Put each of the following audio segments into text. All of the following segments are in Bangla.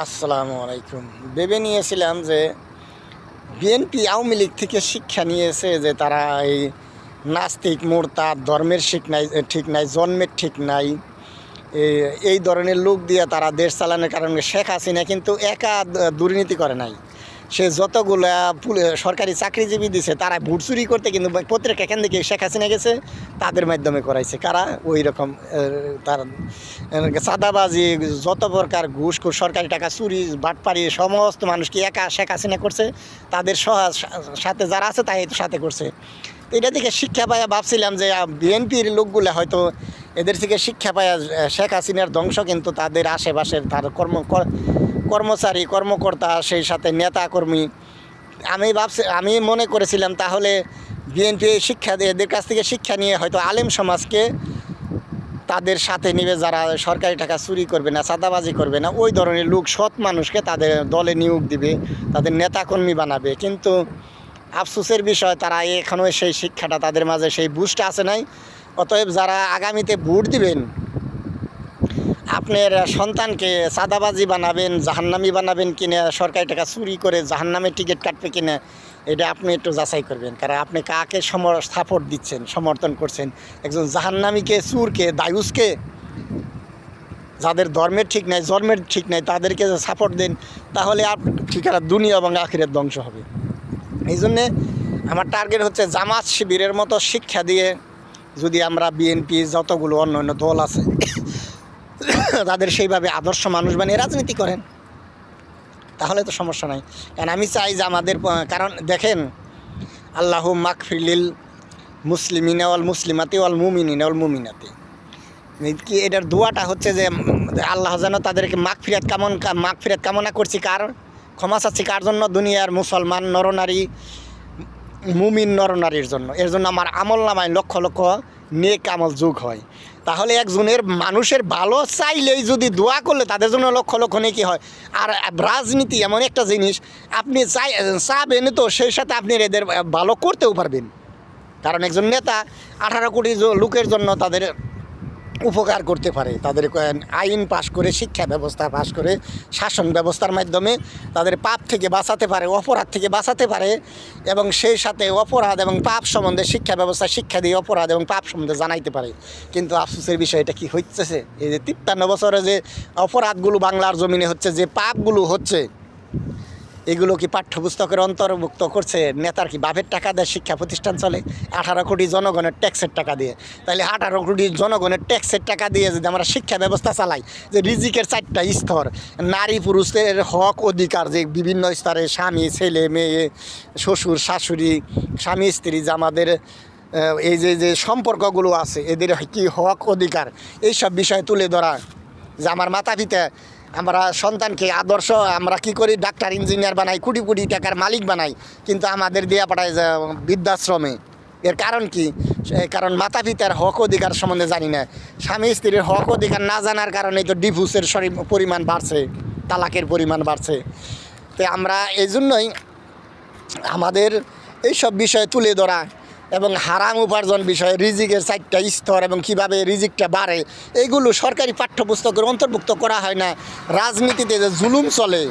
আসসালামু আলাইকুম। ভেবে নিয়েছিলাম যে বিএনপি আওয়ামী লীগ থেকে শিক্ষা নিয়েছে যে তারা এই নাস্তিক মোরতাদ ধর্মের ঠিক নাই জন্মের ঠিক নাই, এই ধরনের লোক দিয়ে তারা দেশ চালানোর কারণে শেখ হাসিনা কিন্তু একা দুর্নীতি করে নাই। সে যতগুলা সরকারি চাকরিজীবী দিছে তারা ভোট চুরি করতে কিন্তু প্রত্যেক এখান থেকে শেখ হাসিনা গেছে তাদের মাধ্যমে করাইছে। কারা ওই রকম তার চাঁদাবাজি, যত প্রকার ঘুষ সরকারি টাকা চুরি বাটপাড়ি সমস্ত মানুষকে একা শেখ হাসিনা করছে। তাদের সাথে যারা আছে তাই সাথে করছে। এটা থেকে শিক্ষা পাইয়া ভাবছিলাম যে বিএনপির লোকগুলো হয়তো এদের থেকে শিক্ষা পাইয়া শেখ হাসিনার ধ্বংস কিন্তু তাদের আশেপাশের তার কর্মচারী কর্মকর্তা, সেই সাথে নেতাকর্মী। আমি মনে করেছিলাম তাহলে বিএনপি শিক্ষা দিয়ে এদের কাছ থেকে শিক্ষা নিয়ে হয়তো আলেম সমাজকে তাদের সাথে নিবে, যারা সরকারি টাকা চুরি করবে না, চাঁদাবাজি করবে না, ওই ধরনের লোক সৎ মানুষকে তাদের দলে নিয়োগ দিবে, তাদের নেতাকর্মী বানাবে। কিন্তু আফসোসের বিষয় তারা এখনও সেই শিক্ষাটা তাদের মাঝে সেই বুঝটা আসে নাই। অতএব যারা আগামীতে ভোট দিবেন, আপনার সন্তানকে চাঁদাবাজি বানাবেন, জাহান্নামি বানাবেন কিনা, সরকারি টাকা চুরি করে জাহান্নামের টিকিট কাটবে কিনা, এটা আপনি একটু যাচাই করবেন। কারণ আপনি কাকে সাপোর্ট দিচ্ছেন, সমর্থন করছেন? একজন জাহান্নামীকে, চুরকে, দায়ুসকে, যাদের ধর্মের ঠিক নাই জন্মের ঠিক নাই তাদেরকে সাপোর্ট দেন, তাহলে ঠিকানা দুনিয়া এবং আখিরাত ধ্বংস হবে। এই জন্যে আমার টার্গেট হচ্ছে জামাত শিবিরের মতো শিক্ষা দিয়ে যদি আমরা বিএনপি যতগুলো অন্য অন্য দল আছে তাদের সেইভাবে আদর্শ মানুষ বানিয়ে রাজনীতি করেন, তাহলে তো সমস্যা নাই। কারণ আমি চাই যে আমাদের, কারণ দেখেন, আল্লাহ মাগফিরিল মুসলিমিনা ওয়াল মুসলিমাতি ওয়াল মুমিনিনা ওয়াল মুমিনাতি, কি এটার দোয়াটা হচ্ছে যে আল্লাহ যেন তাদেরকে মাগফিরাত কামনা করছি কার, ক্ষমা চাচ্ছি কার জন্য? দুনিয়ার মুসলমান নরনারী, মুমিন নরনারীর জন্য। এর জন্য আমার আমল নামায় লক্ষ লক্ষ নেক আমল যোগ হয়। তাহলে একজনের মানুষের ভালো চাইলেই যদি দোয়া করলে তাদের জন্য লক্ষ লক্ষ নেকি হয়। আর রাজনীতি এমন একটা জিনিস, আপনি চাবেন তো সেই সাথে আপনি এদের ভালো করতেও পারবেন। কারণ একজন নেতা 18 কোটি লোকের জন্য তাদের উপকার করতে পারে, তাদের আইন পাশ করে, শিক্ষা ব্যবস্থা পাশ করে, শাসন ব্যবস্থার মাধ্যমে তাদের পাপ থেকে বাঁচাতে পারে, অপরাধ থেকে বাঁচাতে পারে, এবং সেই সাথে অপরাধ এবং পাপ সম্বন্ধে শিক্ষা ব্যবস্থা শিক্ষা দিয়ে অপরাধ এবং পাপ সম্বন্ধে জানাইতে পারে। কিন্তু আফসোসের বিষয় এটা কি হচ্ছে, এই যে 53 বছরে যে অপরাধগুলো বাংলার জমিনে হচ্ছে, যে পাপগুলো হচ্ছে, এগুলো কি পাঠ্যপুস্তকের অন্তর্ভুক্ত করছে? নেতার কি বাপের টাকা দেয় শিক্ষা প্রতিষ্ঠান চলে? 18 কোটি জনগণের ট্যাক্সের টাকা দিয়ে। তাহলে 18 কোটি জনগণের ট্যাক্সের টাকা দিয়ে যদি আমরা শিক্ষা ব্যবস্থা চালাই, যে রিজিকের 4টা স্তর, নারী পুরুষের হক অধিকার, যে বিভিন্ন স্তরে স্বামী ছেলে মেয়ে, শ্বশুর শাশুড়ি, স্বামী স্ত্রী, যে আমাদের এই যে সম্পর্কগুলো আছে, এদের কি হক অধিকার, এইসব বিষয় তুলে ধরা। যে আমার মাতা পিতা, আমরা সন্তানকে আদর্শ, আমরা কি করি, ডাক্তার ইঞ্জিনিয়ার বানাই, কোটি কোটি টাকার মালিক বানাই, কিন্তু আমাদের দেয়া পাঠায় বৃদ্ধাশ্রমে। এর কারণ কি? কারণ মাতা পিতার হক অধিকার সম্বন্ধে জানি না। স্বামী স্ত্রীর হক অধিকার না জানার কারণে তো ডিভোর্সের পরিমাণ বাড়ছে, তালাকের পরিমাণ বাড়ছে। তো আমরা এই জন্যই আমাদের এইসব বিষয় তুলে ধরা এবং হারাম উপার্জন বিষয়ে, রিজিকের 4টা স্তর এবং কীভাবে রিজিকটা বাড়ে, এইগুলো সরকারি পাঠ্যপুস্তকের অন্তর্ভুক্ত করা হয় না। রাজনীতিতে যে জুলুম চলে,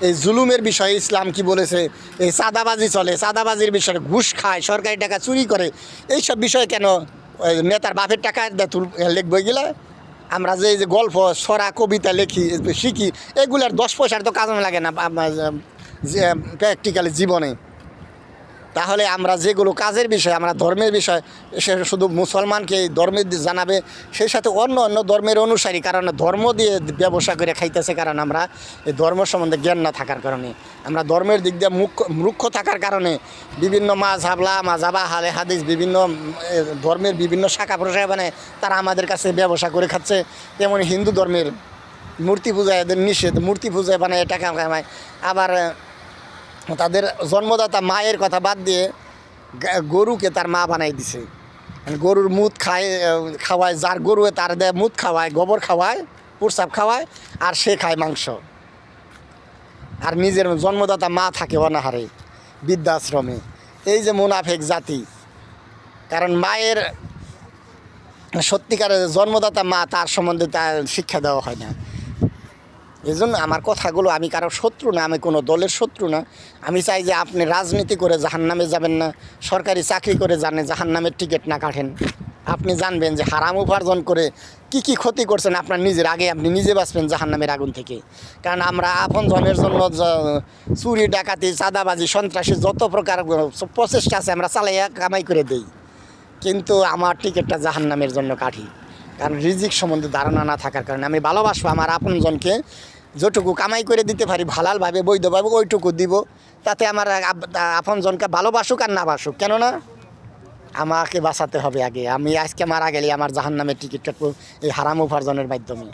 এই জুলুমের বিষয়ে ইসলাম কি বলেছে? এই চাঁদাবাজি চলে, চাঁদাবাজির বিষয়ে ঘুষ খায়, সরকারি টাকা চুরি করে, এইসব বিষয়ে কেন নেতার বাপের টাকা লিখবই গেলে? আমরা যে গল্প ছড়া কবিতা শিখি, এগুলার 10 পয়সার তো কাজে লাগে না প্র্যাকটিক্যালি জীবনে। তাহলে আমরা যেগুলো কাজের বিষয়, আমরা ধর্মের বিষয়, সে শুধু মুসলমানকে ধর্মের জানাবে, সেই সাথে অন্য অন্য ধর্মের অনুসারী, কারণ ধর্ম দিয়ে ব্যবসা করে খাইতেছে। কারণ আমরা এই ধর্ম সম্বন্ধে জ্ঞান না থাকার কারণে, আমরা ধর্মের দিক দিয়ে মূর্খ থাকার কারণে বিভিন্ন মাযহাবা আহলে হাদিস, বিভিন্ন ধর্মের বিভিন্ন শাখা প্রশাখা মানে তারা আমাদের কাছে ব্যবসা করে খাচ্ছে। যেমন হিন্দু ধর্মের মূর্তি পূজায় এদের নিষেধ, মূর্তি পূজায় বানায় টাকা কামায়। আবার তাদের জন্মদাতা মায়ের কথা বাদ দিয়ে গরুকে তার মা বানাই দিছে। গরুর মুত খাওয়ায়, যার গরু তার দেয় মুত খাওয়ায়, গোবর খাওয়ায়, প্রস্রাব খাওয়ায়, আর সে খায় মাংস। আর নিজের জন্মদাতা মা থাকে অনাহারে বৃদ্ধাশ্রমে। এই যে মুনাফেক জাতি, কারণ মায়ের সত্যিকারের জন্মদাতা মা, তার সম্বন্ধে তার শিক্ষা দেওয়া হয় না। এই জন্য আমার কথাগুলো, আমি কারো শত্রু না, আমি কোনো দলের শত্রু না। আমি চাই যে আপনি রাজনীতি করে জাহান্নামে যাবেন না, সরকারি চাকরি করে জানে জাহান্নামের টিকিট না কাটেন। আপনি জানবেন যে হারাম উপার্জন করে কি ক্ষতি করছেন আপনার নিজের, আগে আপনি নিজে বাঁচবেন জাহান্নামের আগুন থেকে। কারণ আমরা আপন জনের জন্য চুরি ডাকাতি চাঁদাবাজি সন্ত্রাসী যত প্রকার প্রচেষ্টা আছে আমরা চালাইয়া কামাই করে দেই, কিন্তু আমার টিকিটটা জাহান্নামের জন্য কাটি। কারণ রিজিক সম্বন্ধে ধারণা না থাকার কারণে আমি ভালোবাসবো আমার আপনজনকে, যেটুকু কামাই করে দিতে পারি হালালভাবে বৈধভাবে ওইটুকু দিব। তাতে আমার আপনজনকে ভালোবাসুক আর না বাসুক, কেননা আমাকে বাঁচাতে হবে আগে। আমি আজকে মারা গেলে আমার জাহান্নামের টিকিট কাটবো এই হারাম উপার্জনের মাধ্যমে।